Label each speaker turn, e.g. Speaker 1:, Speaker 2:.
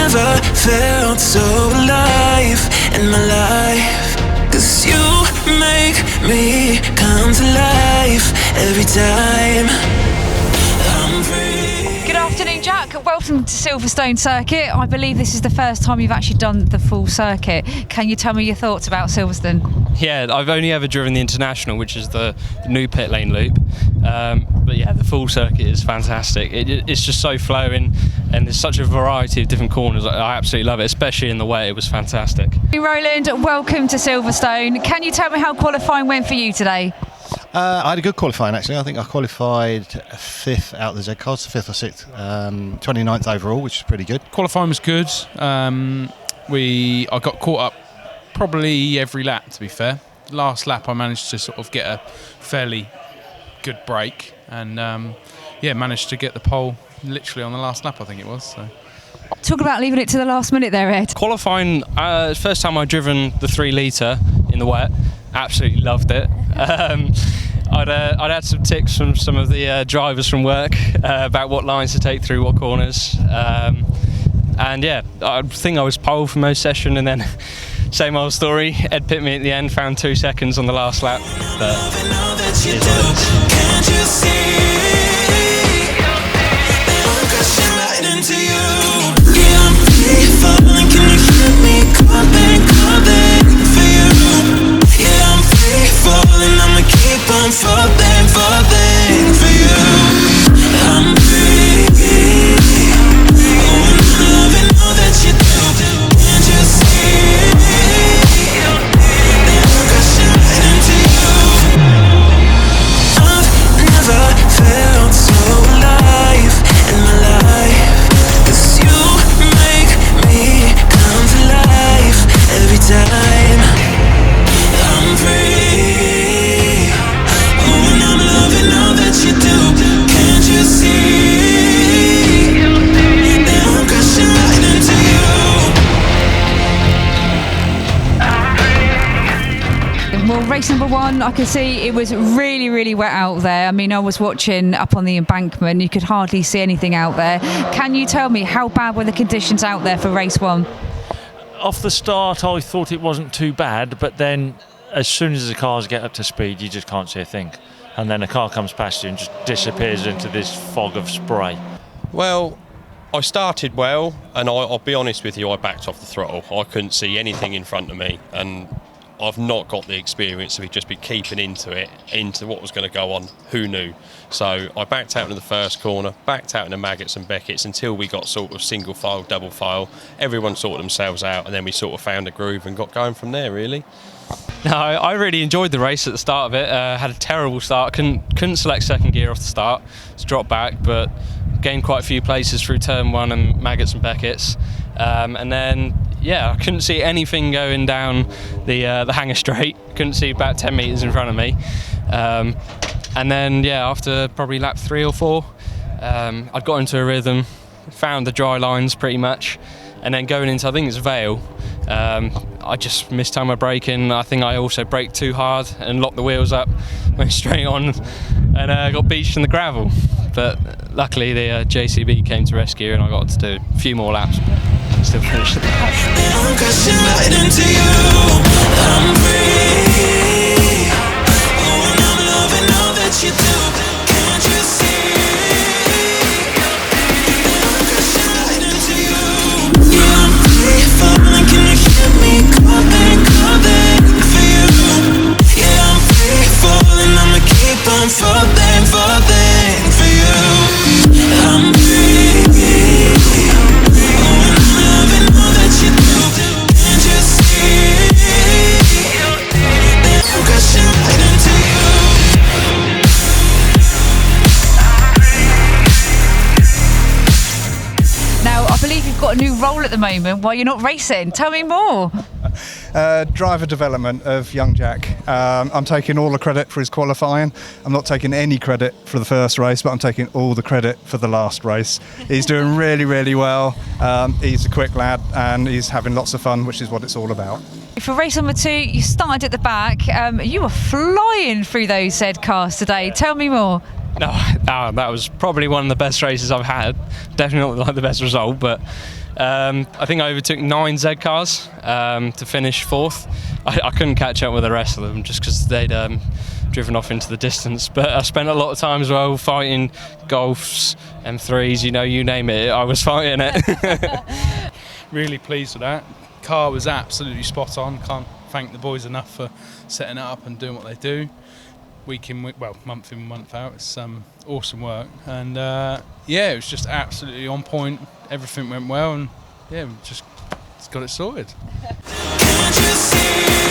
Speaker 1: never felt so alive in my life. 'Cause you make me come to life every time I'm free.
Speaker 2: Good afternoon, Jack. Welcome to Silverstone Circuit. I believe this is the first time you've actually done the full circuit. Can you tell me your thoughts about Silverstone?
Speaker 3: Yeah, I've only ever driven the International, which is the new pit lane loop. But yeah, the full circuit is fantastic. It's just so flowing, and there's such a variety of different corners. I absolutely love it, especially in the wet. It was fantastic.
Speaker 2: Roland, welcome to Silverstone. Can you tell me how qualifying went for you today?
Speaker 4: I had a good qualifying actually. I think I qualified 5th out of the ZCARS, 5th or 6th, 29th overall, which is pretty good.
Speaker 5: Qualifying was good. I got caught up probably every lap, to be fair. Last lap I managed to sort of get a fairly good break and managed to get the pole literally on the last lap, I think it was. So.
Speaker 2: Talk about leaving it to the last minute there, Ed.
Speaker 3: Qualifying, first time I'd driven the 3 litre in the wet. Absolutely loved it. I'd had some tips from some of the drivers from work about what lines to take through what corners. And yeah, I think I was pole for most session, and then same old story. Ed pit me at the end, found 2 seconds on the last lap. But
Speaker 1: I'ma keep on falling for you. I'm free. Oh, and I'm loving all that you do. Can't you see? That I'm crashing right into you. I've never felt so alive in my life. 'Cause you make me come to life every time I'm free. You do, can't you see? Now I'm crashing right into
Speaker 2: you. Well, race number 1, I can see it was really, really wet out there. I mean, I was watching up on the embankment. You could hardly see anything out there. Can you tell me how bad were the conditions out there for race 1?
Speaker 6: Off the start, I thought it wasn't too bad, but then as soon as the cars get up to speed, you just can't see a thing. And then a car comes past you and just disappears into this fog of spray.
Speaker 7: Well, I started well, and I'll be honest with you, I backed off the throttle. I couldn't see anything in front of me, and I've not got the experience of just be keeping into what was going to go on. Who knew? So I backed out into the first corner, backed out into Maggots and Beckett's until we got sort of single file, double file. Everyone sorted themselves out, and then we sort of found a groove and got going from there, really.
Speaker 3: no, I really enjoyed the race at the start of it. Had a terrible start. Couldn't select second gear off the start. It's dropped back, but gained quite a few places through turn 1 and Maggots and Beckett's. And then, yeah, I couldn't see anything going down the hanger straight. Couldn't see about 10 metres in front of me. And then, yeah, after probably lap 3 or 4, I'd got into a rhythm, found the dry lines pretty much, and then going into, I think it's Vale, I just mistimed my braking. I think I also braked too hard and locked the wheels up, went straight on, and got beached in the gravel. But luckily the JCB came to rescue, and I got to do a few more laps, but still finished the lap.
Speaker 1: I'm crashing right into you. I'm free. Oh, and I'm loving all that you do. Can't you see? I'm crashing right into you. Yeah, I'm free falling. Can you hear me calling for you? Yeah, I'm free falling. I'ma keep on falling for you. I'm free. Oh, and I'm loving all that you do. Can't you see? That I'm crashing right into you.
Speaker 2: Now, I believe you've got a new role at the moment while you're not racing. Tell me more.
Speaker 8: Driver development of young Jack. I'm taking all the credit for his qualifying. I'm not taking any credit for the first race, but I'm taking all the credit for the last race. He's doing really, really well. He's a quick lad and he's having lots of fun, which is what it's all about.
Speaker 2: For race number 2, you started at the back. You were flying through those ZCARS today. Tell me more.
Speaker 3: No, that was probably one of the best races I've had. Definitely not like the best result, but I think I overtook 9 ZCARS to finish 4th. I couldn't catch up with the rest of them just because they'd driven off into the distance. But I spent a lot of time as well fighting Golfs, M3s, you name it, I was fighting it.
Speaker 5: Really pleased with that. Car was absolutely spot on. Can't thank the boys enough for setting it up and doing what they do. Month in, month out. It's awesome work. And it was just absolutely on point. Everything went well, and we just got it sorted.
Speaker 1: Can't you see?